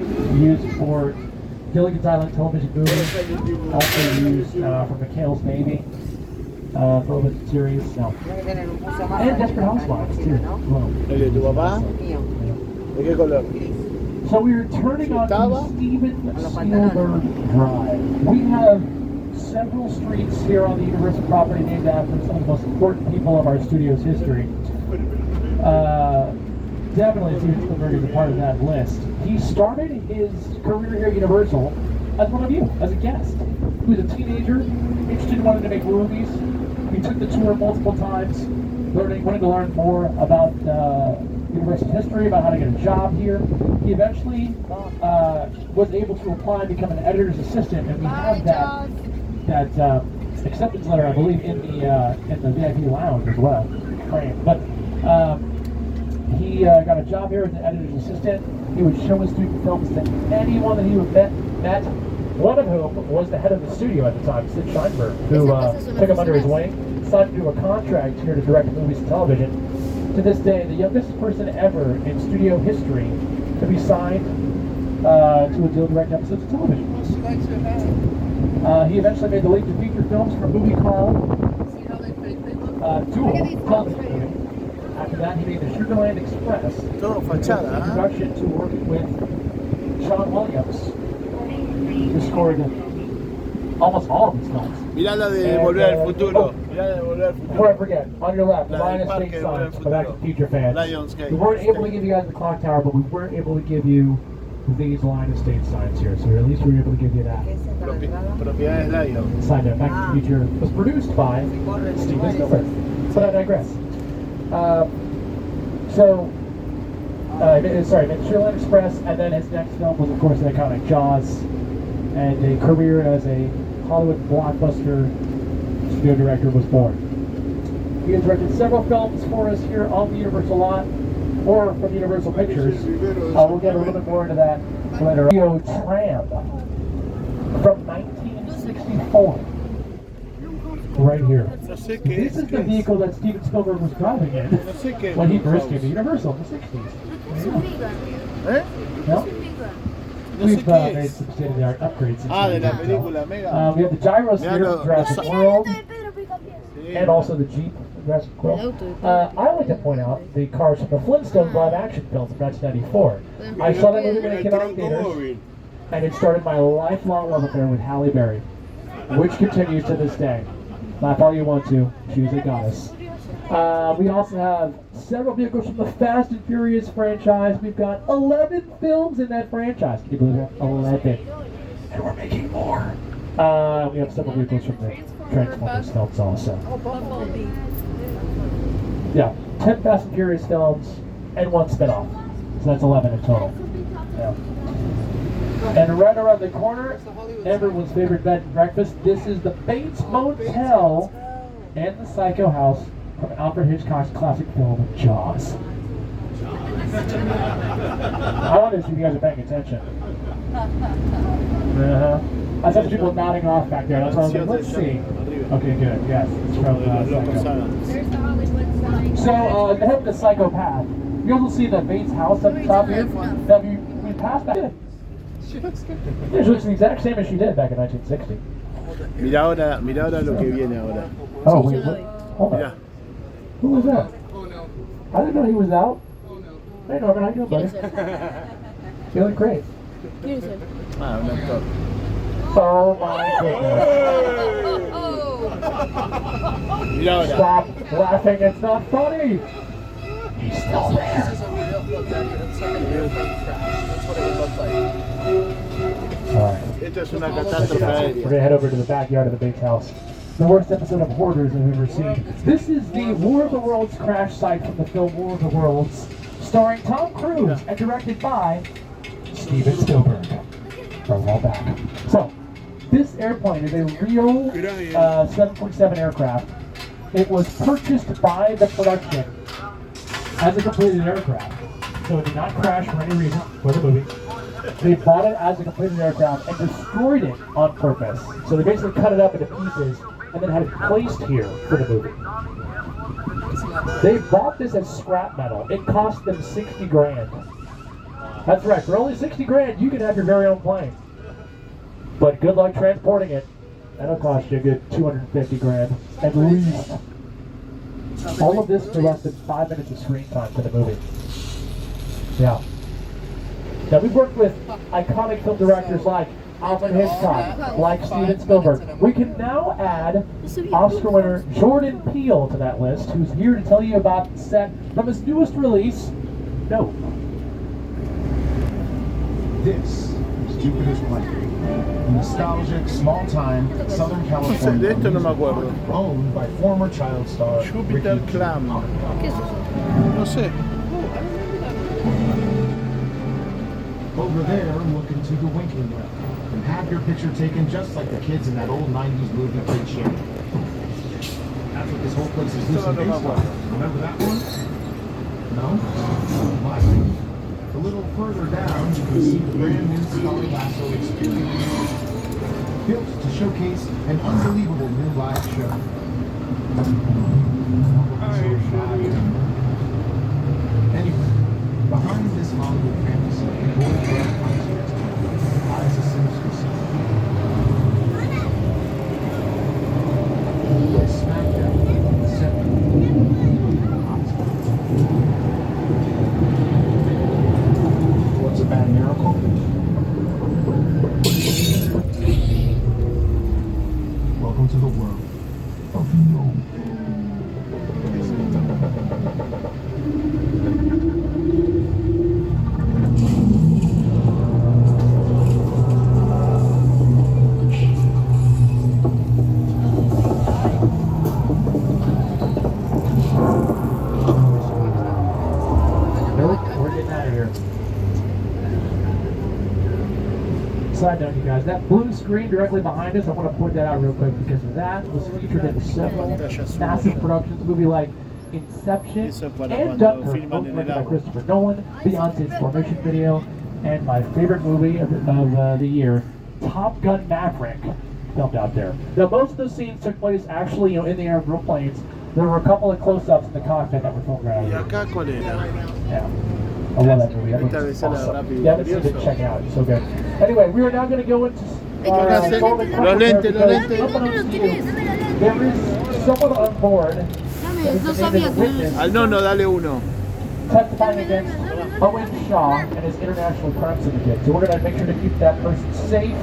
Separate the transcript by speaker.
Speaker 1: Used for Gilligan's Island television movies, also used for McHale's Navy, television series, no. And Desperate Housewives, too. Whoa.
Speaker 2: ¿El de tu papá? ¿De qué color?
Speaker 1: So we are turning on Steven Spielberg Drive. We have several streets here on the Universal property named after some of the most important people of our studio's history. Definitely Steven Spielberg is a part of that list. He started his career here at Universal as one of you, as a guest. He was a teenager, interested in wanting to make movies. He took the tour multiple times, wanting to learn more about Universal history, about how to get a job here. He eventually was able to apply and become an editor's assistant, and we have that acceptance letter, I believe, in the VIP lounge as well. But he got a job here as an editor's assistant. He would show his student films to anyone that he would met. One of whom was the head of the studio at the time, Sid Sheinberg, who took him under his wing, signed him to a contract here to direct movies and television. To this day, the youngest person ever in studio history to be signed to a deal to direct episodes of television. He eventually made the leap to feature films for a movie called Duel. After that, he made the Sugarland Express.
Speaker 2: Todo fachada,
Speaker 1: Introduction to working with John Williams, who scored almost all of his films.
Speaker 2: Mirá la de Volver al Futuro. Mirá la de Volver al Futuro.
Speaker 1: Before I forget, on your left,
Speaker 2: La
Speaker 1: Lion
Speaker 2: del
Speaker 1: Estate
Speaker 2: Parque
Speaker 1: Signs, for Back to the Future fans.
Speaker 2: Lionsgate.
Speaker 1: We weren't able to give you guys the clock tower, but we weren't able to give you these Lion Estate signs here, so at least we were able to give you that.
Speaker 2: Propiedades Lion.
Speaker 1: Side note, Back to the Future was produced by Steven Spielberg. But I digress. Sugarland Express, and then his next film was, of course, the iconic Jaws, and a career as a Hollywood blockbuster studio director was born. He has directed several films for us here on the Universal lot, or from Universal Pictures. We'll get a little bit more into that later. Rio Tram from 1964. Right here. This is the vehicle that Steven Spielberg was driving in when he first came to Universal in the 60s. No? We've made some state-of-the-art upgrades.
Speaker 2: De la película Mega.
Speaker 1: We have the gyrosphere from Jurassic World, and also the Jeep from Jurassic World. I like to point out the cars from the Flintstones live-action film from 1994. I saw that movie when it came out in theaters, and it started my lifelong love affair with Halle Berry, which continues to this day. Laugh all you want to, she's a goddess. We also have several vehicles from the Fast and Furious franchise. We've got 11 films in that franchise. Can you believe that? 11. And we're making more. We have several vehicles from the Transformers films also. Yeah, 10 Fast and Furious films and one spin-off. So that's 11 in total. Yeah. And right around the corner, everyone's favorite bed and breakfast. This is the Bates Motel and the Psycho House from Alfred Hitchcock's classic film, Jaws. I wanted to see if you guys are paying attention. I saw the people nodding off back there. That's why I was like, let's see. Okay, good. Yes, it's from Psycho. So, ahead of the Psychopath, you also see the Bates house up top here. That we passed that. She looks the exact same as she did back in 1960.
Speaker 2: Mira ahora lo que viene ahora.
Speaker 1: Oh, wait, what? Hold on. Who was that? I didn't know he was out. Hey, Norman, how you doing, buddy? Feeling great.
Speaker 2: Ah, un actor.
Speaker 1: Oh, my goodness.
Speaker 2: Mira ahora.
Speaker 1: Stop laughing, it's not funny. He's still there. Alright.
Speaker 2: Esto es una catástrofe
Speaker 1: We're
Speaker 2: aérea.
Speaker 1: going to head over to the backyard of the Bates house. The worst episode of Hoarders I've ever seen. This is the War of the Worlds crash site from the film War of the Worlds, starring Tom Cruise and directed by Steven Spielberg. From a while back. So, this airplane is a real 747 aircraft. It was purchased by the production as a completed aircraft. So it did not crash for any reason for the movie. They bought it as a completed aircraft and destroyed it on purpose. So they basically cut it up into pieces and then had it placed here for the movie. They bought this as scrap metal. It cost them 60 grand. That's right. For only 60 grand, you can have your very own plane. But good luck transporting it. That'll cost you a good 250 grand at least. All of this for less than 5 minutes of screen time for the movie. Yeah. Now we've worked with iconic film directors like Alfred Hitchcock, like Steven Spielberg. We can now add Oscar winner Jordan Peele to that list, who's here to tell you about the set from his newest release, Nope.
Speaker 3: This is Jupiter's Planet. A nostalgic, small-time Southern California
Speaker 2: Detto non mi acuerdo.
Speaker 3: owned by former child star
Speaker 2: Jupiter
Speaker 3: Ricky
Speaker 2: Clam.
Speaker 4: ¿Qué es eso?
Speaker 2: No sé.
Speaker 3: Over there, look into the winking well and have your picture taken just like the kids in that old 90s movie Big Shake. That's what this whole place is loosely based on. Remember that one? No? Might. A little further down, you can see the brand new Star Lasso Experience. Built to showcase an unbelievable new live show. Anyway, behind this Hollywood fantasy, Boyd Brand Concierge lies a sinister secret. Smack dab in the center of the hospital. What's a bad miracle? Welcome to the world of no.
Speaker 1: Side note, you guys, that blue screen directly behind us, I want to point that out real quick because that was featured in several massive productions, movie like Inception and Dunkirk, both directed by Christopher Nolan, Beyonce's Formation video, and my favorite movie of the year, Top Gun Maverick, filmed out there. Now, most of those scenes took place actually, in the air of real planes. There were a couple of close-ups in the cockpit that were filmed around
Speaker 2: ¿Y
Speaker 1: here.
Speaker 2: acá cuál era?
Speaker 1: Yeah. I love that movie. That movie's awesome. Yeah, let's see it. Check it out. It's so good. Anyway, we are now going to go into
Speaker 2: Los lentes, los lentes.
Speaker 1: there is someone on board
Speaker 4: Dame, no sabía que...
Speaker 2: Al nono, dale uno.
Speaker 1: testifying against Owen Shaw and his international crime syndicate. So we're going to make sure to keep that person safe